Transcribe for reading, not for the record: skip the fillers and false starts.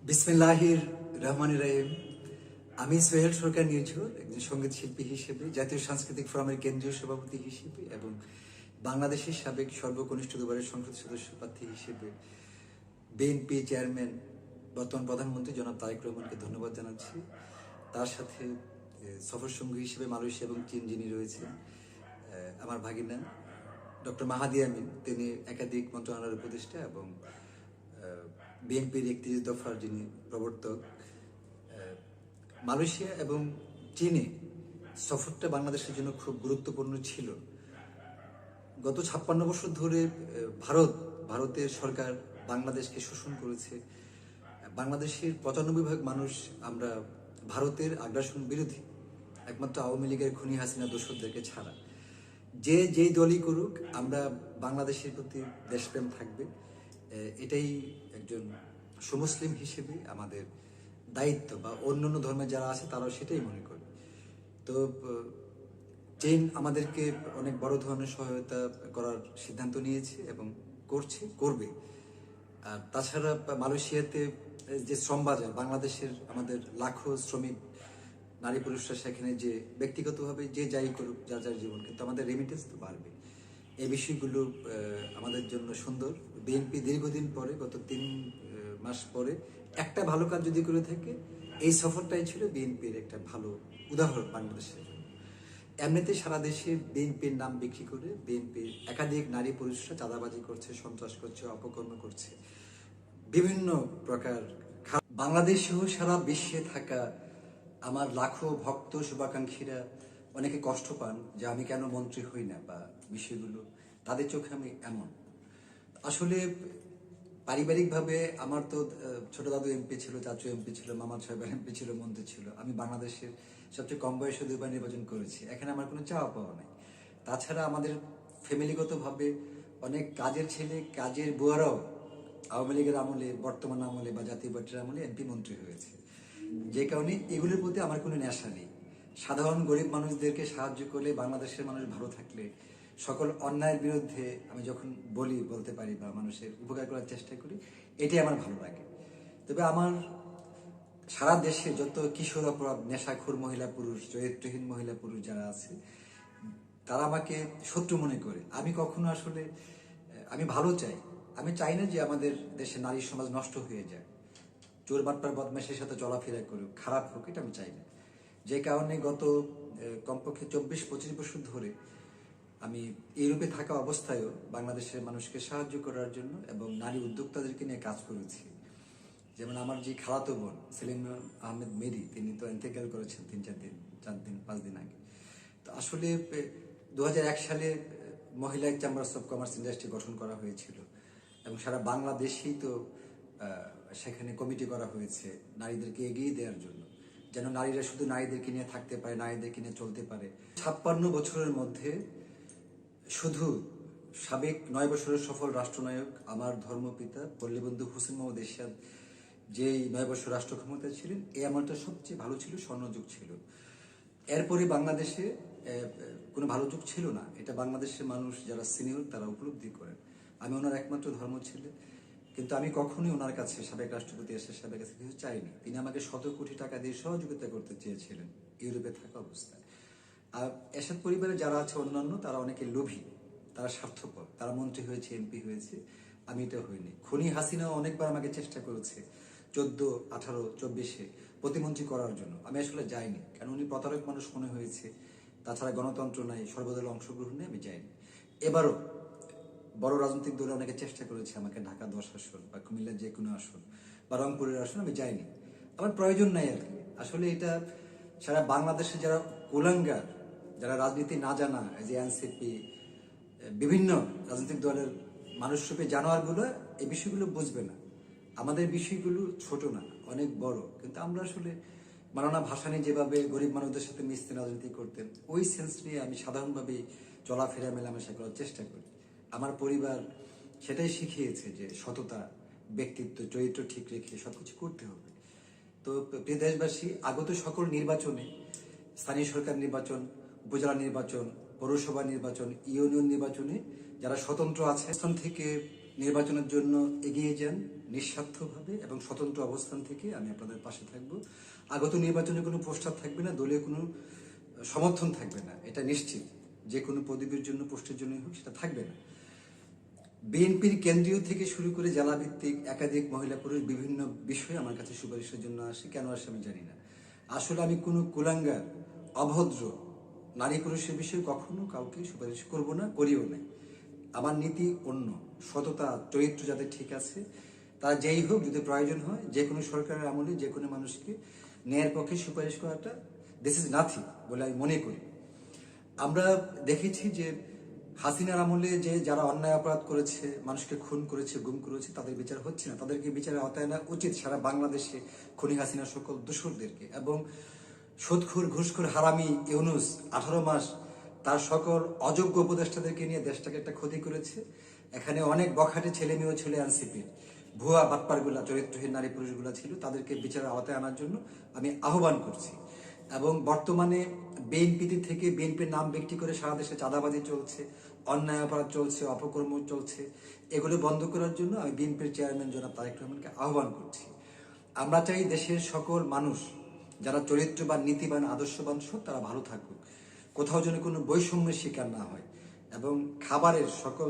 বিসমিল্লাহির রহমানির রহিম। আমি সোহেল সরকার নির্ঝর, একজন সঙ্গীত শিল্পী হিসেবে, জাতীয় সাংস্কৃতিক ফোরামের কেন্দ্রীয় সভাপতি হিসেবে এবং বাংলাদেশের সাবেক সর্বকনিষ্ঠ দুবারের সংসদ সদস্য প্রার্থী হিসেবে বিএনপি চেয়ারম্যান বর্তমান প্রধানমন্ত্রী জনাব তারেক রহমানকে ধন্যবাদ জানাচ্ছি। তার সাথে সফর সঙ্গী হিসেবে মালয়েশিয়া এবং চীন যিনি রয়েছেন, আমার ভাগিনা ডক্টর মাহাদি আমিন, তিনি একাধিক মন্ত্রণালয়ের উপদেষ্টা এবং বিএনপির ৩১ দফার যিনি প্রবর্তক। মালয়েশিয়া এবং চীনে সফরটা বাংলাদেশের জন্য খুব গুরুত্বপূর্ণ ছিল। গত ৫৬ বছর ধরে ভারতের সরকার বাংলাদেশকে শোষণ করেছে। বাংলাদেশের ৯৫% মানুষ আমরা ভারতের আগ্রাসন বিরোধী, একমাত্র আওয়ামী লীগের খুনি হাসিনা দোসরদেরকে ছাড়া। যেই দলই করুক, আমরা বাংলাদেশের প্রতি দেশপ্রেম থাকবে, এটাই একজন সুমুসলিম হিসেবে আমাদের দায়িত্ব, বা অন্যান্য ধর্মে যারা আছে তারাও সেটাই মনে করে। তো চীন আমাদেরকে অনেক বড় ধরনের সহায়তা করার সিদ্ধান্ত নিয়েছে এবং করবে। আর তাছাড়া মালয়েশিয়াতে যে শ্রম বাজার, বাংলাদেশের আমাদের লাখো শ্রমিক নারী পুরুষরা সেখানে যে ব্যক্তিগতভাবে যে যাই করুক যার যার জীবন, কিন্তু আমাদের রেমিটেন্স তো বাড়বে। এই বিষয়গুলো আমাদের জন্য সুন্দর। বিএনপি দীর্ঘদিন পরে, গত ৩ মাস পরে একটা ভালো কাজ যদি করে থাকে, এই সফরটাই ছিল বিএনপির একটা ভালো উদাহরণ বাংলাদেশের জন্য। এমনিতে সারা দেশে বিএনপির নাম বিক্রি করে বিএনপির একাধিক নারী পুরুষরা চাঁদাবাজি করছে, সন্ত্রাস করছে, অপকর্ম করছে, বিভিন্ন প্রকার। বাংলাদেশ সহ সারা বিশ্বে থাকা আমার লাখো ভক্ত শুভাকাঙ্ক্ষীরা অনেকে কষ্ট পান যে আমি কেন মন্ত্রী হই না, বা বিষয়গুলো তাদের চোখে আমি এমন। আসলে পারিবারিকভাবে আমার তো ছোট দাদু এমপি ছিল, চাচু এমপি ছিল, মামা সাহেব এমপি ছিল, মন্ত্রী ছিল। আমি বাংলাদেশের সবচেয়ে কম বয়সে ২বার নির্বাচন করেছি। এখানে আমার কোনো চাওয়া পাওয়া নেই। তাছাড়া আমাদের ফ্যামিলিগতভাবে অনেক কাজের ছেলে, কাজের বুয়ারাও আওয়ামী লীগের আমলে, বর্তমান আমলে বা জাতীয় পার্টির আমলে এমপি মন্ত্রী হয়েছে। যে কারণে এগুলোর প্রতি আমার কোনো নেশা নেই। সাধারণ গরিব মানুষদেরকে সাহায্য করলে, বাংলাদেশের মানুষ ভালো থাকলে, সকল অন্যায়ের বিরুদ্ধে আমি যখন বলতে পারি বা মানুষের উপকার করার চেষ্টা করি, এটাই আমার ভালো লাগে। তবে আমার সারা দেশে যত কিশোর অপরাধ, নেশাখোর মহিলা পুরুষ, চরিত্রহীন মহিলা পুরুষ যারা আছে, তারা আমাকে শত্রু মনে করে। আমি কখনো আসলে আমি ভালো চাই। আমি চাই না যে আমাদের দেশে নারী সমাজ নষ্ট হয়ে যায়, চোর বাটপার বদমাশের সাথে চলাফেরা করুক, খারাপ হোক, এটা আমি চাই না। যে কারণে গত কমপক্ষে ২৪-২৫ বছর ধরে আমি ইউরোপে থাকা অবস্থায়ও বাংলাদেশের মানুষকে সাহায্য করার জন্য এবং নারী উদ্যোক্তাদেরকে নিয়ে কাজ করেছি। যেমন আমার যে খালাতো বোন সেলিম আহমেদ মেরি, তিনি তো ইন্তেকাল করেছেন ৩-৪ দিন ৫ দিন আগে। তো আসলে ২০০১ সালে মহিলা চেম্বার্স অফ কমার্স ইন্ডাস্ট্রি গঠন করা হয়েছিল এবং সারা বাংলাদেশেই তো সেখানে কমিটি করা হয়েছে নারীদেরকে এগিয়ে দেওয়ার জন্য, যেন নারীরা শুধু নারীদেরকে নিয়ে থাকতে পারে, নারীদেরকে নিয়ে চলতে পারে। ৫৬ বছরের মধ্যে শুধু সাবেক ৯ বছরের সফল রাষ্ট্রনায়ক আমার ধর্মপিতা পল্লীবন্ধু হোসেন মোহাম্মদ এরশাদ যেই ৯ বছর রাষ্ট্র ক্ষমতায় ছিলেন, এই আমারটা সবচেয়ে ভালো ছিল, স্বর্ণযুগ ছিল। এরপরে বাংলাদেশে কোনো ভালো যুগ ছিল না। এটা বাংলাদেশের মানুষ যারা সিনিয়র তারা উপলব্ধি করেন। আমি ওনার একমাত্র ধর্ম ছিল, কিন্তু আমি কখনোই ওনার কাছে, সাবেক রাষ্ট্রপতি এরশাদ সাহেবের কাছে কিছু চাইনি। তিনি আমাকে ১৭ কোটি টাকা দিয়ে সহযোগিতা করতে চেয়েছিলেন ইউরোপে থাকা অবস্থায়। আর এরশাদ পরিবারে যারা আছে অন্যান্য, তারা অনেকে লোভী, তারা স্বার্থপর, তারা মন্ত্রী হয়েছে, এমপি হয়েছে, আমি এটা হইনি। খুনি হাসিনাও অনেকবার আমাকে চেষ্টা করেছে ১৪, ১৮, ২৪-এ প্রতিমন্ত্রী করার জন্য। আমি আসলে যাইনি, কারণ উনি প্রতারক মানুষ মনে হয়েছে। তাছাড়া গণতন্ত্র নাই, সর্বদলীয় অংশগ্রহণ নেই, আমি যাইনি। এবারও বড় রাজনৈতিক দলে অনেকে চেষ্টা করেছে আমাকে ঢাকা ১০ আসন বা কুমিল্লার যে কোনো আসন বা রংপুরের আসন, আমি যাইনি। আমার প্রয়োজন নাই আর কি। আসলে এটা সারা বাংলাদেশে যারা কুলাঙ্গার, যারা রাজনীতি না জানা, যে এনসিপি, বিভিন্ন রাজনৈতিক দলের মানুষরূপে জানোয়ারগুলো এই বিষয়গুলো বুঝবে না। আমাদের বিষয়গুলো ছোট না, অনেক বড়। কিন্তু আমরা আসলে মাওলানা ভাসানী যেভাবে গরিব মানুষদের সাথে মিশতেন, রাজনীতি করতেন, ওই সেন্স নিয়ে আমি সাধারণভাবেই চলাফেরা, মেলামেশা করার চেষ্টা করি। আমার পরিবার সেটাই শিখিয়েছে যে সততা, ব্যক্তিত্ব, চরিত্র ঠিক রেখে সবকিছু করতে হবে। তো প্রিয় দেশবাসী, আগত সকল নির্বাচনে, স্থানীয় সরকার নির্বাচন, উপজেলা নির্বাচন, পৌরসভা নির্বাচন, ইউনিয়ন নির্বাচনে যারা স্বতন্ত্র আছে, স্থান থেকে নির্বাচনের জন্য এগিয়ে যান নিঃস্বার্থভাবে এবং স্বতন্ত্র অবস্থান থেকে। আমি আপনাদের পাশে থাকব। আগত নির্বাচনে কোনো পোস্টার থাকবে না, দলীয় কোনো সমর্থন থাকবে না, এটা নিশ্চিত। যে কোনো পদবীর জন্য, পোস্টের জন্যই হোক, সেটা থাকবে না। বিএনপির কেন্দ্রীয় থেকে শুরু করে জেলাভিত্তিক একাধিক মহিলা পুরুষ বিভিন্ন বিষয়ে আমার কাছে সুপারিশের জন্য আসে। কেন আসে আমি জানি না। আসলে আমি কোনো কুলাঙ্গার, অভদ্র নারী পুরুষের বিষয়ে কখনো কাউকে সুপারিশ করব না, করিও নাই। আমার নীতি অন্য, সততা চরিত্র যাদের ঠিক আছে তারা যেই হোক, যদি প্রয়োজন হয় যে কোনো সরকারের আমলে যে কোনো মানুষকে ন্যায়ের পক্ষে সুপারিশ করাটা দিস ইজ নাথিং বলে আমি মনে করি। আমরা দেখেছি যে হাসিনার আমলে যে যারা অন্যায় অপরাধ করেছে, মানুষকে খুন করেছে, গুম করেছে, তাদের বিচার হচ্ছে না। তাদেরকে বিচারের আওতায় আনা উচিত সারা বাংলাদেশে খুনি হাসিনার সকল দোষরদেরকে। এবং সুদখোর, ঘুষখোর, হারামি ইউনুস 18 মাস তার সকল অযোগ্য উপদেষ্টাদেরকে নিয়ে দেশটাকে একটা ক্ষতি করেছে। এখানে অনেক বখাটে ছেলে মেয়েও ছিল এনসিপির, ভুয়া বাটপারগুলা, চরিত্রহীন নারী পুরুষগুলা ছিল, তাদেরকে বিচারের আওতায় আনার জন্য আমি আহ্বান করছি। এবং বর্তমানে বিএনপি থেকে বিএনপির নাম বিক্রি করে সারা দেশে চাঁদাবাজি চলছে, অন্যায় অপরাধ চলছে, অপকর্ম চলছে। এগুলো বন্ধ করার জন্য আমি বিএনপির চেয়ারম্যান জনাব তারেক রহমানকে আহ্বান করছি। আমরা চাই দেশের সকল মানুষ যারা চরিত্রবান, নীতিবান, আদর্শবান সব তারা ভালো থাকুক, কোথাও যেন কোনো বৈষম্যের শিকার না হয়। এবং খাবারের সকল